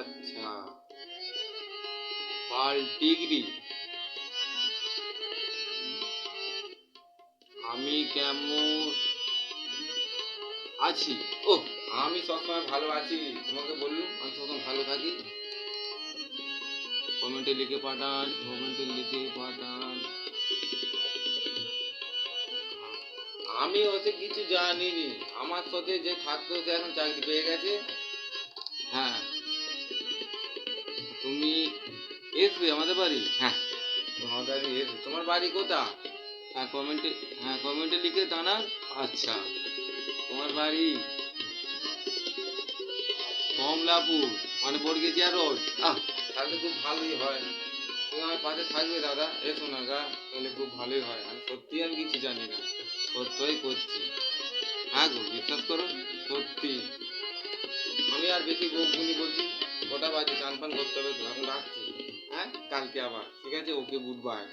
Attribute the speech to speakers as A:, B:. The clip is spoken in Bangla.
A: আচ্ছা, ডিগ্রি। আমি কেমন আছি? ও, আমি সবসময় ভালো আছি। তোমাকে বললুম আমি সবসময় ভালো থাকি। কমেন্টে লিখে পাঠান, কমেন্টে লিখে পাঠান। আমি ওতে কিছু জানিনি। আমার সাথে যে থাকতো সে এখন চাকরি পেয়ে গেছে। হ্যাঁ, তুমি এসবে আমাদের বাড়ি? হ্যাঁ, তোমার বাড়ি এসবে। তোমার বাড়ি কোথা? হ্যাঁ, কমেন্টে, হ্যাঁ কমেন্টে লিখে জানান। আচ্ছা, তোমার বাড়ি কমলাপুর, মানে বর্গেজিয়া রোড। তাহলে খুব ভালোই হয়। তুমি আমার পাশে থাকবে দাদা, এসো না গা, তাহলে খুব ভালোই হয়। আমি কিছু জানি না, সত্যই করছি। হ্যাঁ গো, বিশ্বাস করো, সত্যি। আমি আর বেশি বকুনি বলছি, কটা বাজে, চান পান করতে হবে তো, এখন রাখছি। হ্যাঁ, কালকে আবার, ঠিক আছে? ওকে, গুড বাই।